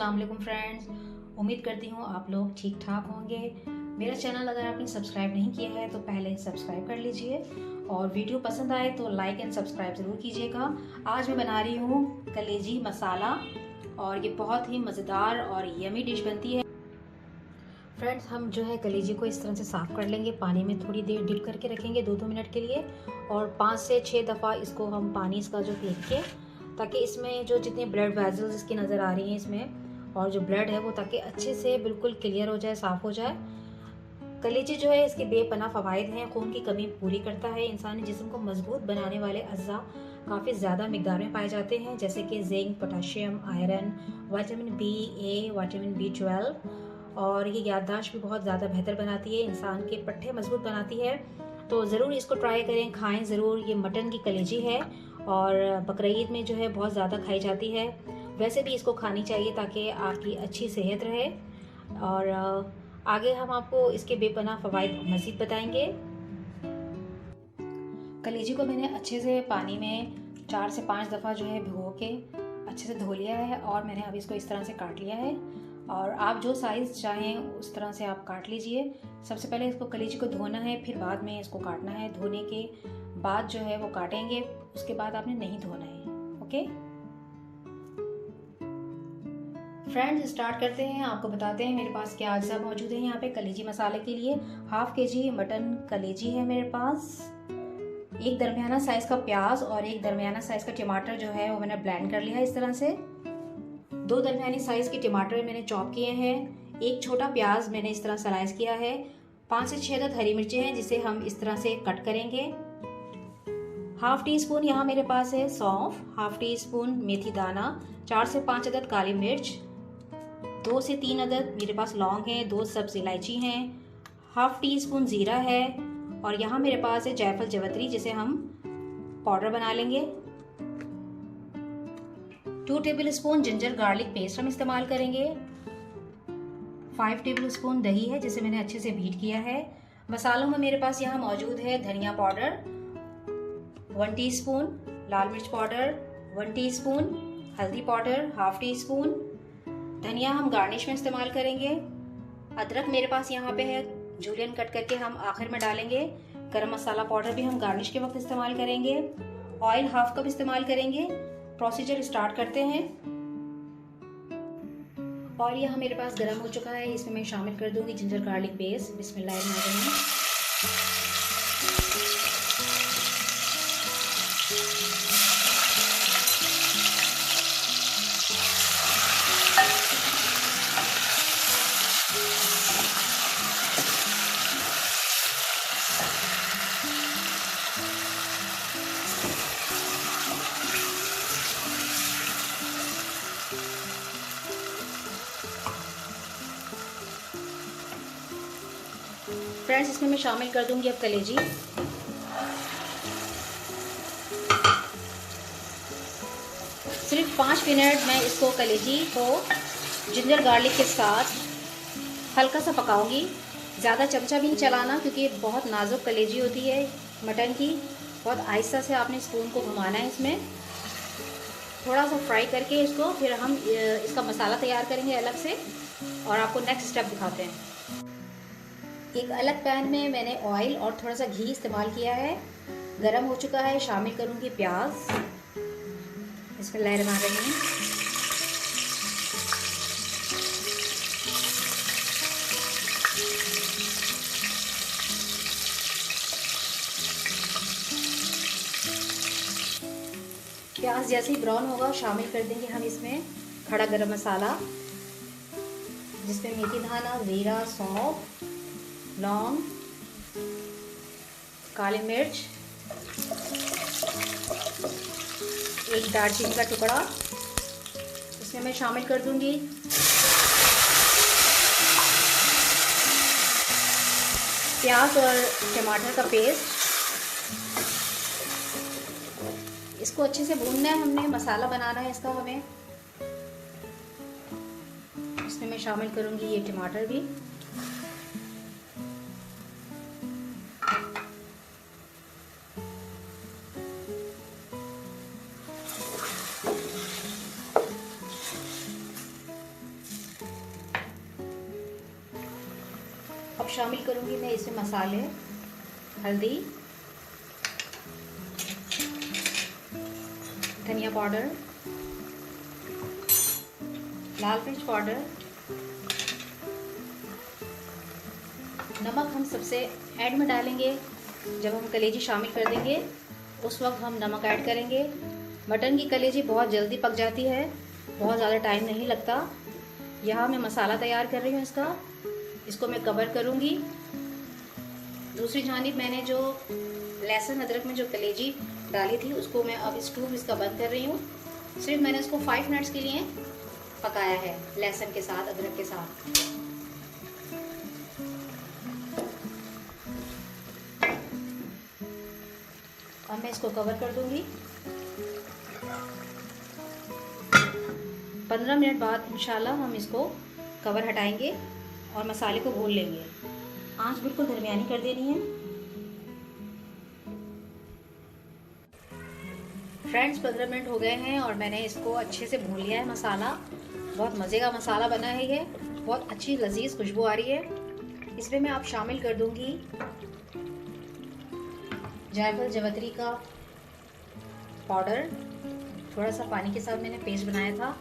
अस्सलाम वालेकुम फ्रेंड्स। उम्मीद करती हूँ आप लोग ठीक ठाक होंगे। मेरा चैनल अगर आपने सब्सक्राइब नहीं किया है तो पहले सब्सक्राइब कर लीजिए और वीडियो पसंद आए तो लाइक एंड सब्सक्राइब ज़रूर कीजिएगा। आज मैं बना रही हूँ कलेजी मसाला और ये बहुत ही मज़ेदार और यमी डिश बनती है। फ्रेंड्स, हम जो है कलेजी को इस तरह से साफ़ कर लेंगे, पानी में थोड़ी देर डिप करके रखेंगे 2-2 मिनट के लिए और 5 से 6 दफ़ा इसको हम पानी इसका जो फेंके ताकि इसमें जो जितने ब्लड वेजल्स इसकी नज़र आ रही हैं इसमें और जो ब्लड है वो ताकि अच्छे से बिल्कुल क्लियर हो जाए, साफ़ हो जाए। कलेजी जो है इसके बेपनाह फ़वाइद हैं। खून की कमी पूरी करता है, इंसानी जिस्म को मजबूत बनाने वाले अज़्ज़ा काफ़ी ज़्यादा मिकदार में पाए जाते हैं जैसे कि zinc, potassium, iron, vitamin B A, vitamin B12 और ये याददाश्त भी बहुत ज़्यादा बेहतर बनाती है, इंसान के पट्टे मजबूत बनाती है। तो ज़रूर इसको ट्राई करें, खाएं ज़रूर। ये मटन की कलेजी है और बकरीद में जो है बहुत ज़्यादा खाई जाती है। वैसे भी इसको खानी चाहिए ताकि आपकी अच्छी सेहत रहे। और आगे हम आपको इसके बेपनाह फ़वाइद मज़ीद बताएंगे। कलेजी को मैंने अच्छे से पानी में 4 से 5 दफ़ा जो है भिगो के अच्छे से धो लिया है और मैंने अब इसको इस तरह से काट लिया है और आप जो साइज़ चाहें उस तरह से आप काट लीजिए। सबसे पहले इसको कलेजी को धोना है, फिर बाद में इसको काटना है। धोने के बाद जो है वो काटेंगे, उसके बाद आपने नहीं धोना है। ओके फ्रेंड्स, स्टार्ट करते हैं। आपको बताते हैं मेरे पास क्या अज्जा मौजूद है। यहाँ पे कलेजी मसाले के लिए 1/2 kg मटन कलेजी है मेरे पास, एक दरमियाना साइज़ का प्याज और एक दरमियाना साइज़ का टमाटर जो है वो मैंने ब्लेंड कर लिया है इस तरह से। 2 दरमियानी साइज़ के टमाटर मैंने चॉप किए हैं। एक छोटा प्याज मैंने इस तरह स्लाइस किया है। 5 से 6 अदद हरी मिर्चें हैं जिसे हम इस तरह से कट करेंगे। 1/2 टीस्पून यहाँ मेरे पास है सौंफ, 1/2 टीस्पून मेथी दाना, 4 से 5 अदद काली मिर्च, 2 से 3 अदद मेरे पास लौंग हैं, 2 सब्ज इलायची हैं, 1/2 टीस्पून ज़ीरा है और यहाँ मेरे पास है जायफल जवित्री जिसे हम पाउडर बना लेंगे। 2 टेबलस्पून जिंजर गार्लिक पेस्ट हम इस्तेमाल करेंगे। 5 टेबलस्पून दही है जिसे मैंने अच्छे से बीट किया है। मसालों में मेरे पास यहाँ मौजूद है धनिया पाउडर 1 टीस्पून, लाल मिर्च पाउडर 1 टीस्पून, हल्दी पाउडर 1/2 टीस्पून। धनिया हम गार्निश में इस्तेमाल करेंगे। अदरक मेरे पास यहाँ पे है, जूलियन कट करके हम आखिर में डालेंगे। गरम मसाला पाउडर भी हम गार्निश के वक्त इस्तेमाल करेंगे। ऑयल 1/2 कप इस्तेमाल करेंगे। प्रोसीजर स्टार्ट करते हैं। ऑयल यहाँ मेरे पास गर्म हो चुका है, इसमें मैं शामिल कर दूंगी जिंजर गार्लिक पेस्ट। बिस्मिल्लाहिर्रहमानिर्रहीम। फ्रेंड्स, इसमें मैं शामिल कर दूंगी अब कलेजी। सिर्फ 5 मिनट मैं इसको कलेजी को जिंजर गार्लिक के साथ हल्का सा पकाऊंगी। ज़्यादा चमचा भी नहीं चलाना क्योंकि बहुत नाजुक कलेजी होती है मटन की। बहुत आहिस्ता से आपने स्पून को घुमाना है। इसमें थोड़ा सा फ्राई करके इसको फिर हम इसका मसाला तैयार करेंगे अलग से और आपको नेक्स्ट स्टेप दिखाते हैं। एक अलग पैन में मैंने ऑयल और थोड़ा सा घी इस्तेमाल किया है। गरम हो चुका है, शामिल करूंगी प्याज। बिस्मिल्लाहिर्रहमानिर्रहीम। प्याज जैसे ही ब्राउन होगा शामिल कर देंगे हम इसमें खड़ा गरम मसाला जिसमें मेथी दाना, ज़ीरा, सौंफ, लौंग, काली मिर्च, एक दालचीनी का टुकड़ा। इसमें मैं शामिल कर दूंगी प्याज और टमाटर का पेस्ट। इसको अच्छे से भूनना है, हमने मसाला बनाना है इसका हमें। इसमें मैं शामिल करूंगी ये टमाटर भी। अब शामिल करूँगी मैं इसमें मसाले, हल्दी, धनिया पाउडर, लाल मिर्च पाउडर, नमक हम सबसे ऐड में डालेंगे। जब हम कलेजी शामिल कर देंगे उस वक्त हम नमक ऐड करेंगे। मटन की कलेजी बहुत जल्दी पक जाती है, बहुत ज़्यादा टाइम नहीं लगता। यहाँ मैं मसाला तैयार कर रही हूँ इसको मैं कवर करूँगी। दूसरी जानिब मैंने जो लहसुन अदरक में जो कलेजी डाली थी उसको मैं अब स्टोव इसका बंद कर रही हूँ। सिर्फ मैंने इसको 5 मिनट्स के लिए पकाया है लहसुन के साथ, अदरक के साथ। अब मैं इसको कवर कर दूंगी। 15 मिनट बाद इंशाल्लाह हम इसको कवर हटाएंगे और मसाले को भून लेंगे। आंच बिल्कुल दरमियानी कर देनी है। फ्रेंड्स 15 मिनट हो गए हैं और मैंने इसको अच्छे से भून लिया है मसाला। बहुत मज़े का मसाला बना है ये, बहुत अच्छी लजीज खुशबू आ रही है। इसमें मैं अब शामिल कर दूंगी जायफल जवतरी का पाउडर, थोड़ा सा पानी के साथ मैंने पेस्ट बनाया था।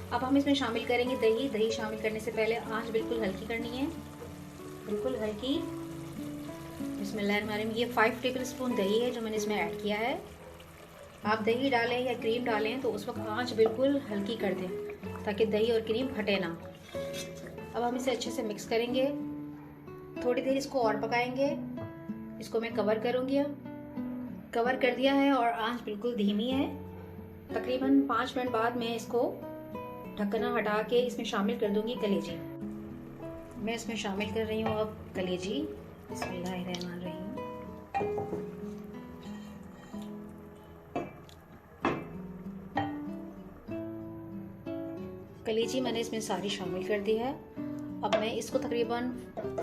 अब हम इसमें शामिल करेंगे दही। दही शामिल करने से पहले आंच बिल्कुल हल्की करनी है, बिल्कुल हल्की। इसमें लहर मारेंगे। ये 5 टेबल स्पून दही है जो मैंने इसमें ऐड किया है। आप दही डालें या क्रीम डालें तो उस वक्त आंच बिल्कुल हल्की कर दें ताकि दही और क्रीम फटे ना। अब हम इसे अच्छे से मिक्स करेंगे, थोड़ी देर इसको और पकाएंगे। इसको मैं कवर करूँगी। अब कवर कर दिया है और आंच बिल्कुल धीमी है। तकरीबन 5 मिनट बाद मैं इसको ढक्कना हटा के इसमें शामिल कर दूंगी कलेजी। मैं इसमें शामिल कर रही हूँ अब कलेजी। बिस्मिल्लाहिर्रहमानिर्रहीम। कलेजी मैंने इसमें सारी शामिल कर दी है। अब मैं इसको तकरीबन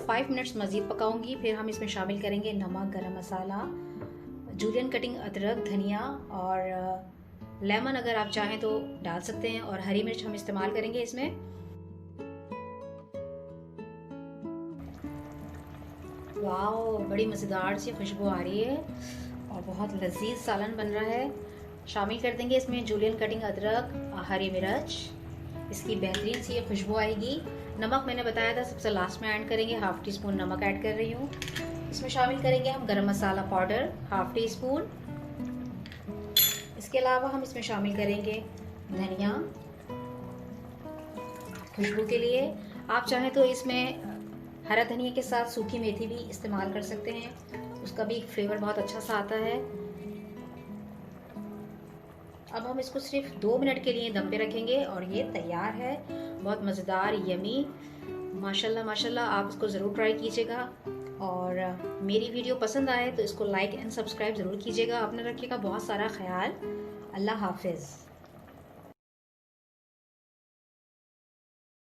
5 मिनट्स मज़ीद पकाऊंगी। फिर हम इसमें शामिल करेंगे नमक, गरम मसाला, जूलियन कटिंग अदरक, धनिया और लेमन अगर आप चाहें तो डाल सकते हैं, और हरी मिर्च हम इस्तेमाल करेंगे इसमें। वाओ, बड़ी मज़ेदार सी खुशबू आ रही है और बहुत लजीज सालन बन रहा है। शामिल कर देंगे इसमें जूलियन कटिंग अदरक, हरी मिर्च, इसकी बेहतरीन सी ये खुशबू आएगी। नमक मैंने बताया था सबसे लास्ट में ऐड करेंगे, 1/2 टीस्पून नमक ऐड कर रही हूँ। इसमें शामिल करेंगे हम गरम मसाला पाउडर 1/2 टीस्पून। इसके अलावा हम इसमें शामिल करेंगे धनिया खुशबू के लिए। आप चाहें तो इसमें हरा धनिया के साथ सूखी मेथी भी इस्तेमाल कर सकते हैं, उसका भी फ्लेवर बहुत अच्छा सा आता है। अब हम इसको सिर्फ 2 मिनट के लिए दम पे रखेंगे और ये तैयार है। बहुत मज़ेदार, यमी, माशाल्लाह माशाल्लाह। आप इसको ज़रूर ट्राई कीजिएगा और मेरी वीडियो पसंद आए तो इसको लाइक एंड सब्सक्राइब ज़रूर कीजिएगा। अपने रखिएगा बहुत सारा ख्याल। अल्लाह हाफिज़।